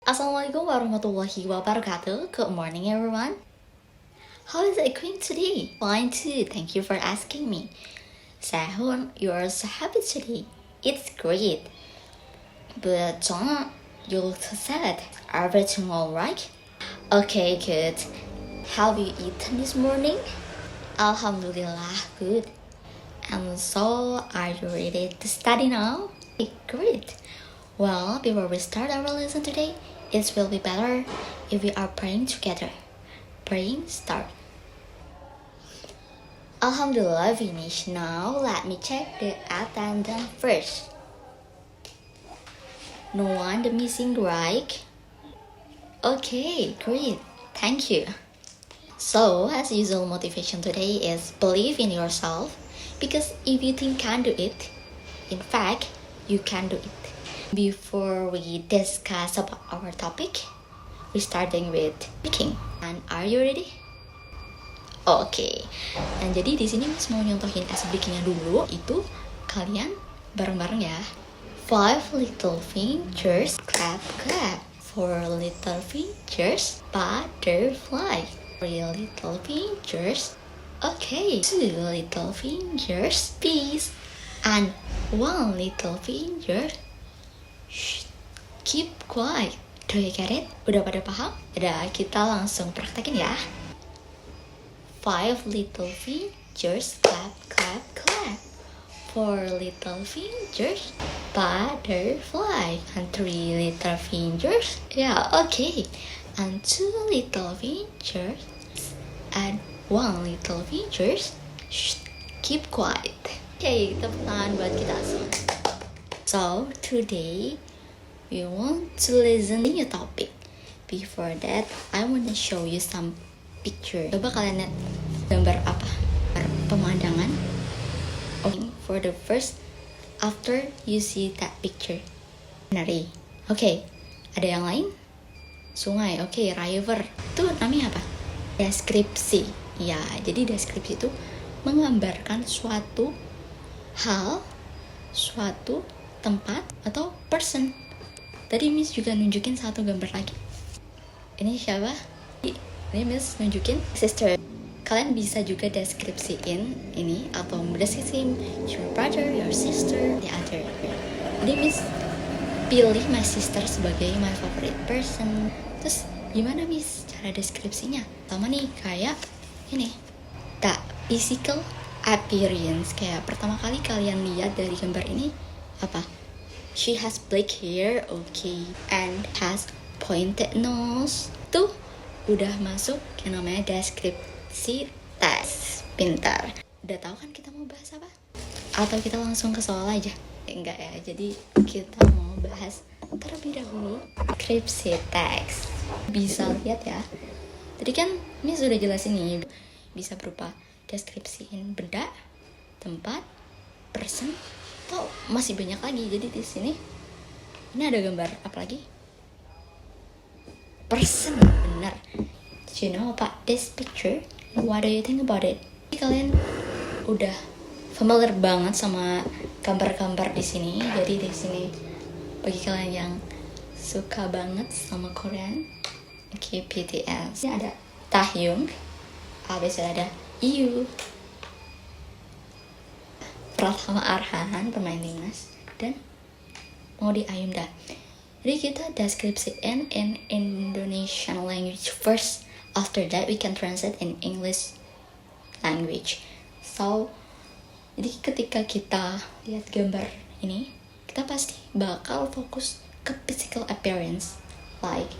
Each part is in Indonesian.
Assalamualaikum warahmatullahi wabarakatuh. Good morning, everyone. How is it going today? Fine too. Thank you for asking me. Sahun, you're so happy today. It's great. But John, you look so sad. Everything alright? Okay, good. Have you eaten this morning? Alhamdulillah, good. And so, are you ready to study now? Great. Well, before we start our lesson today, it will be better if we are praying together. Praying, start. Alhamdulillah, finish. Now, let me check the attendance first. No one missing, right? Okay, great. Thank you. So, as usual, motivation today is believe in yourself, because if you think can do it, in fact, you can do it. Before we discuss about our topic, we're starting with speaking. And are you ready? Oke. Dan jadi di sini Miss mau nyontohin speakingnya dulu. Itu kalian bareng-bareng ya. 5 little fingers, clap clap. 4 little fingers, butterfly. 3 little fingers, okay. 2 little fingers, peace. And 1 little finger, shh, keep quiet. Do you get it? Udah pada paham? Udah, kita langsung praktekin ya. 5 little fingers, clap, clap, clap. 4 little fingers, butterfly. And 3 little fingers, yeah, okay. And 2 little fingers, and 1 little fingers, shh, keep quiet. Okay, tepuk tangan buat kita semua. So, today, we want to listen to a topic. Before that, I want to show you some picture. Coba kalian lihat gambar apa? Pemandangan. Okay, for the first, after you see that picture. Nari. Okay, ada yang lain? Sungai, okay, river. Itu namanya apa? Deskripsi. Ya, jadi deskripsi itu menggambarkan suatu hal, suatu tempat atau person. Tadi Miss juga nunjukin satu gambar lagi. Ini siapa? Ini Miss nunjukin sister. Kalian bisa juga deskripsiin ini atau deskripsiin your brother, your sister, the other. Jadi Miss pilih my sister sebagai my favorite person. Terus gimana Miss cara deskripsinya? Sama nih kayak ini. Tak physical appearance, kayak pertama kali kalian lihat dari gambar ini apa? She has black hair, okay, and has pointed nose. Tuh udah masuk yang namanya deskripsi tes. Pintar. Udah tahu kan kita mau bahas apa? Atau kita langsung ke soal aja? Enggak ya, jadi kita mau bahas terlebih dahulu deskripsi teks. Bisa lihat ya. Tadi kan Miss sudah jelasin nih, bisa berupa deskripsiin benda, tempat, person, atau masih banyak lagi. Jadi di sini ini ada gambar apa lagi? Person, benar. Do you know about this picture? What do you think about it? Kalian udah familiar banget sama gambar-gambar di sini. Jadi di sini bagi kalian yang suka banget sama Korean, okay, BTS. Ini ada Taehyung, habis ada IU, Pratama Arhan, pemain timnas, dan Maudy Ayunda. Jadi kita deskripsiin in Indonesian language first. After that we can translate in English language. So, jadi ketika kita lihat gambar ini, kita pasti bakal fokus ke physical appearance. Like,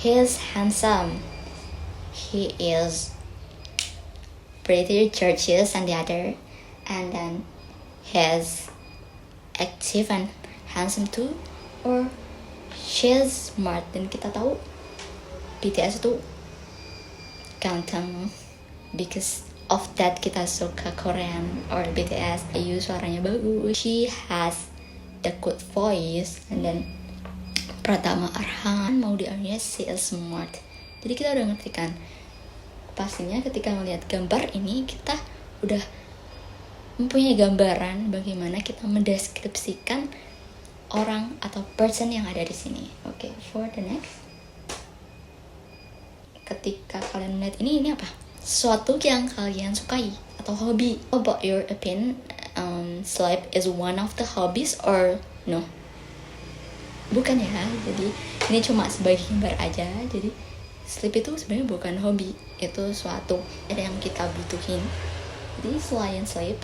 he is handsome, he is pretty, gorgeous, and the other, and then he is active and handsome too, or she is smart. Dan kita tahu BTS itu ganteng, because of that kita suka Korean or BTS. IU suaranya bagus, she has the good voice, and then Pratama Arhan, Maudy Ayunda, she is smart. Jadi kita udah ngerti kan, pastinya ketika melihat gambar ini kita udah mempunyai gambaran bagaimana kita mendeskripsikan orang atau person yang ada di sini. Oke, for the next. Ketika kalian melihat ini apa? Sesuatu yang kalian sukai atau hobi. About your opinion, sleep is one of the hobbies or no? Bukan ya. Jadi ini cuma sebagai gambar aja. Jadi sleep itu sebenarnya bukan hobi, itu suatu ada yang kita butuhin. Jadi selain sleep,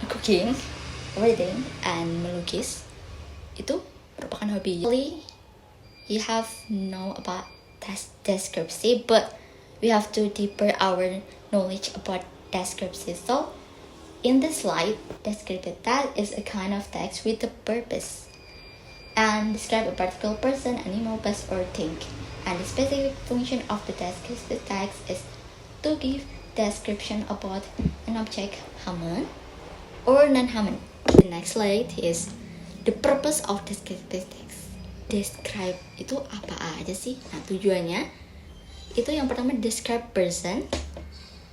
cooking, reading, and melukis itu merupakan hobi. You have know about description, but we have to deeper our knowledge about description. So in this slide, descriptive text is a kind of text with a purpose and describe a particular person, animal, place, or thing. And the specific function of the descriptive text is to give description about an object, human or non-human. The next slide is the purpose of descriptive text. Describe itu apa aja sih? Nah, tujuannya itu yang pertama describe person,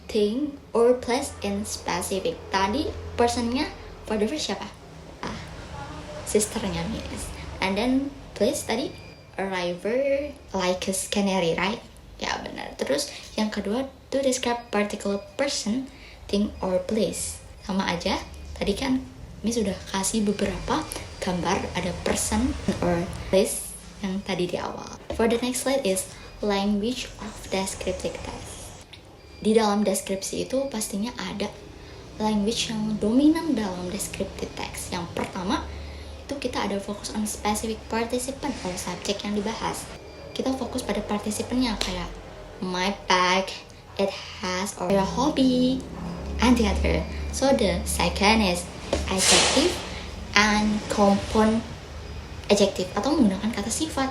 thing, or place in specific. Tadi personnya for the first siapa? Sisternya Miss. And then place tadi arriver like a canary, right? Ya benar. Terus yang kedua to describe particular person, thing, or place. Sama aja. Tadi kan Miss sudah kasih beberapa gambar ada person or place yang tadi di awal. For the next slide is language of descriptive text. Di dalam deskripsi itu pastinya ada language yang dominan dalam descriptive text. Yang pertama itu kita ada fokus on specific participant or subject yang dibahas. Kita fokus pada participannya kayak my bag, it has, or your hobby, and the other. So the second is adjective and compound adjective atau menggunakan kata sifat.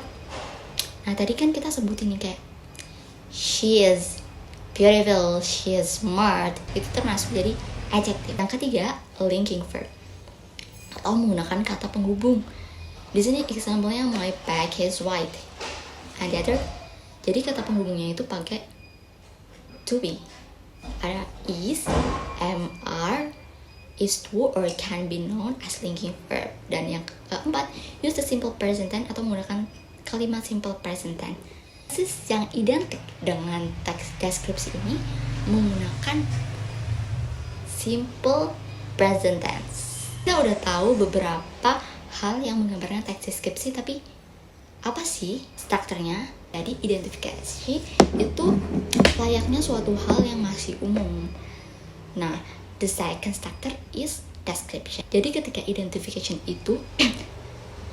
Nah tadi kan kita sebutin nih kayak she is beautiful, she is smart, itu termasuk jadi adjective. Yang ketiga linking verb atau menggunakan kata penghubung. Di sini example-nya my bag is white, and the other. Jadi kata penghubungnya itu pakai to be. Ada is, are, is to, or can be known as linking verb. Dan yang keempat, use the simple present tense atau menggunakan kalimat simple present tense. Tesis yang identik dengan teks deskripsi ini menggunakan simple present tense. Kita udah tahu beberapa hal yang menggambarkan teks deskripsi, tapi apa sih strukturnya? Jadi identifikasi itu layaknya suatu hal yang masih umum. Nah, the second structure is description. Jadi ketika identification itu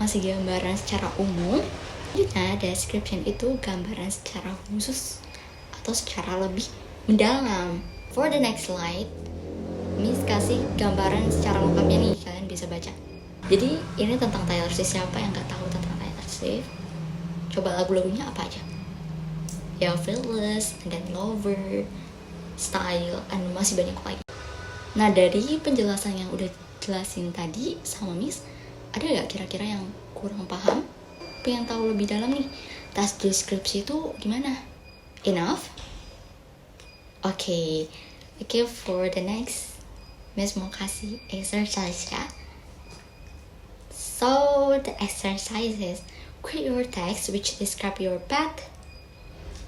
masih gambaran secara umum, selanjutnya description itu gambaran secara khusus atau secara lebih mendalam. For the next slide, Miss kasih gambaran secara lengkapnya nih, kalian bisa baca. Jadi ini tentang Taylor Swift. Siapa yang nggak tahu tentang Taylor Swift? Coba lagu-lagunya apa aja? Ya, Fearless, and then Lover, Style, and masih banyak lagi. Nah dari penjelasan yang udah jelasin tadi sama Miss, ada gak kira-kira yang kurang paham? Pengen tahu lebih dalam nih, task deskripsi itu gimana? Enough? Oke, for the next, Miss mau kasih exercise ya. So the exercise is create your text which describe your pet,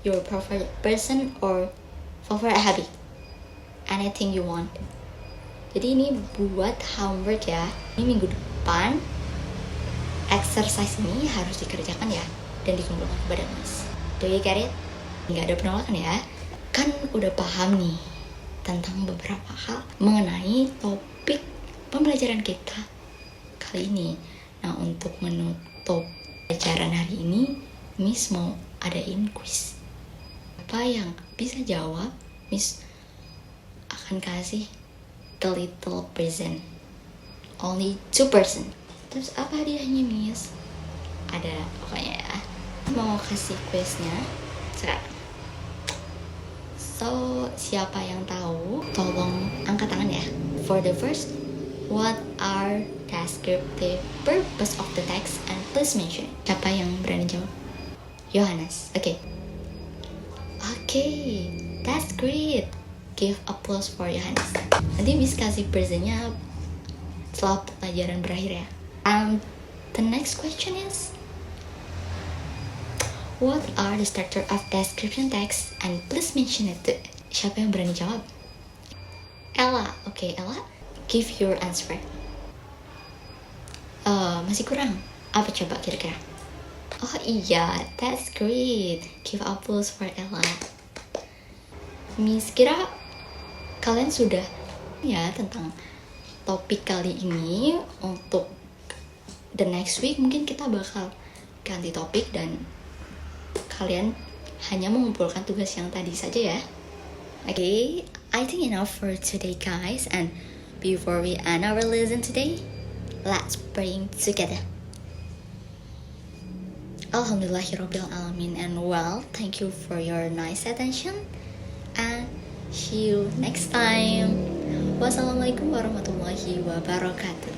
your preferred person, or favorite hobby. Anything you want. Jadi ini buat homework ya. Ini minggu depan exercise ini harus dikerjakan ya dan dikumpulkan kepada Miss. Do you get it? Nggak ada penolakan ya. Kan udah paham nih tentang beberapa hal mengenai topik pembelajaran kita kali ini. Nah untuk menutup pelajaran hari ini, Miss mau adain quiz. Apa yang bisa jawab, Miss akan kasih the little present. Only 2%. Terus apa hadiahnya, Miss? Ada pokoknya ya. Mau kasih quiznya sekarang. So, siapa yang tahu? Tolong angkat tangan ya. For the first, what are descriptive purpose of the text and please mention. Siapa yang berani jawab? Yohanes. Okay, that's great. Give applause for Yohanes. Nanti Miss kasih presentnya setelah pelajaran berakhir ya. The next question is, what are the structure of description text? And please mention it. Siapa yang berani jawab? Ella. Okay, Ella, give your answer. Masih kurang. Apa coba kira-kira? Oh iya, that's great. Give applause for Ella. Miss, kira kalian sudah ya tentang topik kali ini. Untuk the next week mungkin kita bakal ganti topik dan kalian hanya mengumpulkan tugas yang tadi saja ya. Okay, I think enough for today guys. And before we end our lesson today, let's pray together. Alhamdulillahirobbilalamin. And well, thank you for your nice attention and see you next time. Wassalamualaikum warahmatullahi wabarakatuh.